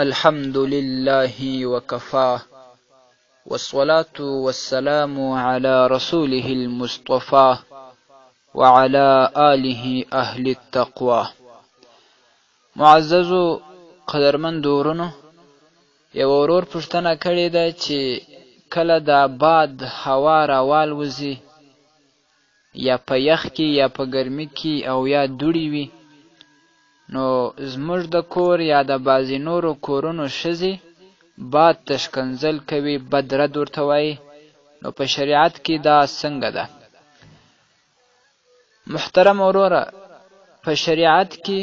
الحمد لله وكفاه والصلاة والسلام على رسوله المصطفى وعلى آله أهل التقوى. معزز قدرمن ورونو، یو ورور پوښتنه کړې ده چې کله دا باد هوا راوالوځي یا په یخ کې یا په ګرمي کې او یا دوړې وي، نو زموږ د کور یا د بعضې نورو کورونو ښځې باد تشکنځل کوي، بد رد ورته وایي. نو په شریعت کې دا څنګه ده؟ محترم وروره، په شریعت کې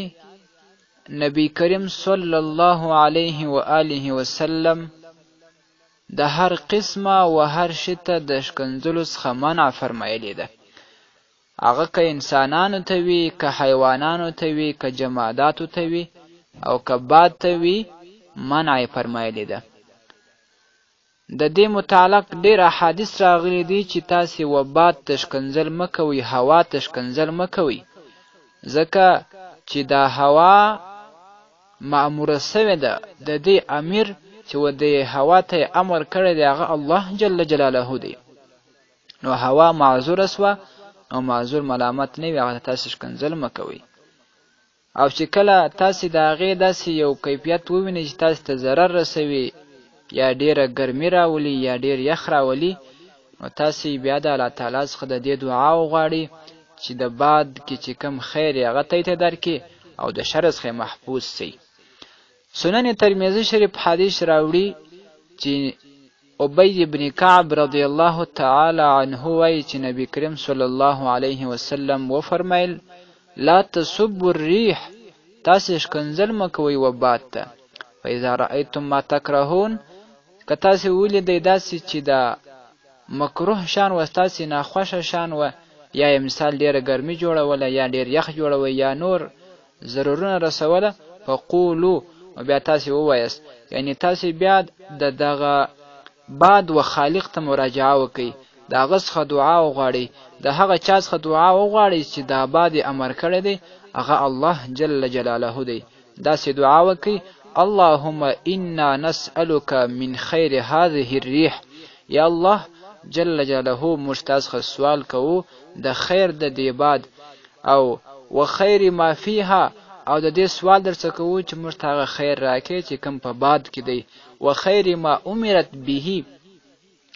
نبی کریم صلی الله علیه و آله وسلم د هر قسمه و هر شي ته د شکنځلو څخه منع فرمایلې ده. هغه که انسانانو ته وي، که حیوانانو ته وي، که جماداتو ته وي او که باد ته وي، منع یې فرمایلې ده. د دې متعلق ډېر احادیث راغلي دي چې تاسې و باد تشکنځل مه کوئ، هوا تشکنځل مه کوئ، ځکه چې دا هوا مأموره سوې ده. د دې امیر چې و دې هوا ته یې امر کړی دی هغه الله جل جلاله دی. نو هوا معذوره سوه، او معذور ملامت نه وي، هغه ته تاسې ښکنځل مه کوئ. او چې کله تاسې د هغې داسې یو کیفیت ووینئ چې تاسې ته ضرر رسوي، یا ډېره ګرمي راولي یا ډېر یخ راولي، نو تاسې بیا د الله تعالی څخه د دې دعا وغواړئ چې د باد کې چې کوم خیر یې هغه ته درکړي او د شر څخه محفوظ سئ. سنن ترمذي شریف حدیث راوړي چې ابی ابن کعب رضی الله تعالی عنه وایي چې نبی کریم صلی الله علیه وسلم وفرمایل: لا تسبوا الریح، تاسې ښکنځل مه کوئ و باد ته. فاذا رأیتم ما تکرهون، که تاسې ولیدئ داسې چې د مکروه شان و، ستاسې ناخوښه شان و، یا یې مثال ډېره ګرمي جوړوله یا ډېر یخ جوړوئ یا نور ضررونه رسوله، فقولو، بیا تاسې ووایاست، یعنی تاسې بیا د دغه باد و خالق ته مراجعه وکئ، د هغه څخه دعا وغواړئ، د هغه چا څخه دعا وغواړئ چې دا باد یې امر کړی دی هغه الله جل جلاله دی. داسې دعا وکئ: اللهم انا نسألك من خیر هذه الریح، یا الله جل جلاله موږ ستا څخه سوال کوو د خیر د دې باد، او و خیر ما فیها، او د دې سوال در څه کوو چې موږ ته هغه خیر راکړي چې کوم په باد کې دی، و خیر ما امرت به،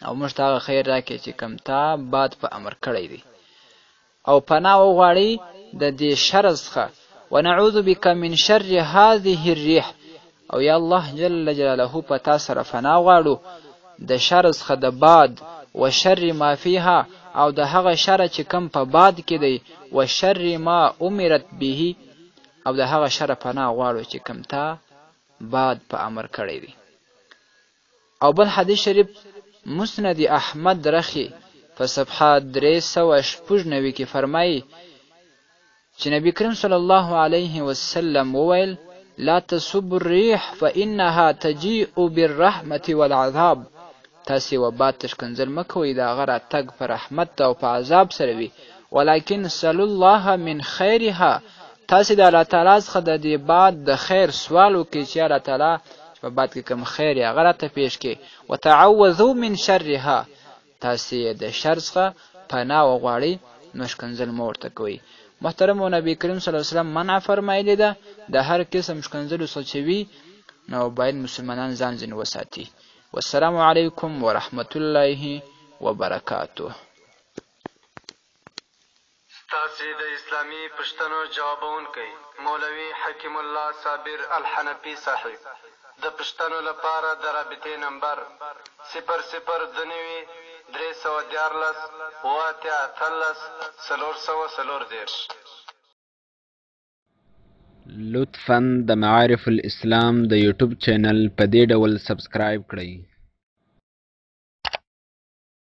او موږ ته هغه خیر راکړي چې کوم تا باد په امر کړی دی، او پناه وغواړئ د دې شر څخه. ونعوذ بک من شر هذه الریح، او یا الله جل جلاله په تا سره پناه غواړو د شر څخه د باد، و شر ما فیها، او د هغه شر چې کوم په باد کې دی، و شر ما امرت به، او د هغه شر پناه غواړو چې کوم تا باد په امر کړی دی. او بل حدیث شریف مسند احمد رخی په صفحه 396 کې فرمایي چې نبی کریم صلی الله علیه وسلم وویل: لا تسبوا الریح فانها تجیء بالرحمة والعذاب، تاسې و باد تشکنځل مه کوئ، د هغه راتګ په رحمت او په عذاب سره وي، ولکن سلوا الله من خیرها، تاسې د الله تعالی څخه د دې باد د خیر سوال وکړئ چې الله تعالی چې په باد کې کوم خیر یې هغه راته پیښ کړي. وتعوذوا من شرها، تاسې د شر څخه پناه وغواړئ، نو ښکنځل مه ورته کوئ. محترمو، نبی کریم صلی الله علیه وسلم منع فرمایلې ده د هر قسم ښکنځلو څخه چې وي، نو باید مسلمانان ځان ځینې وساتي. والسلام علیکم ورحمت الله وبرکاته. تاسې د اسلامي پوښتنو ځوابونکی مولوي حکیم الله صابر الحنفي صاحب د پوښتنو لپاره د رابطې نمبر 00-313-88-430. لطفاً د معارف الاسلام د یوټیوب چینل په دې ډول سبسکرایب کړئ.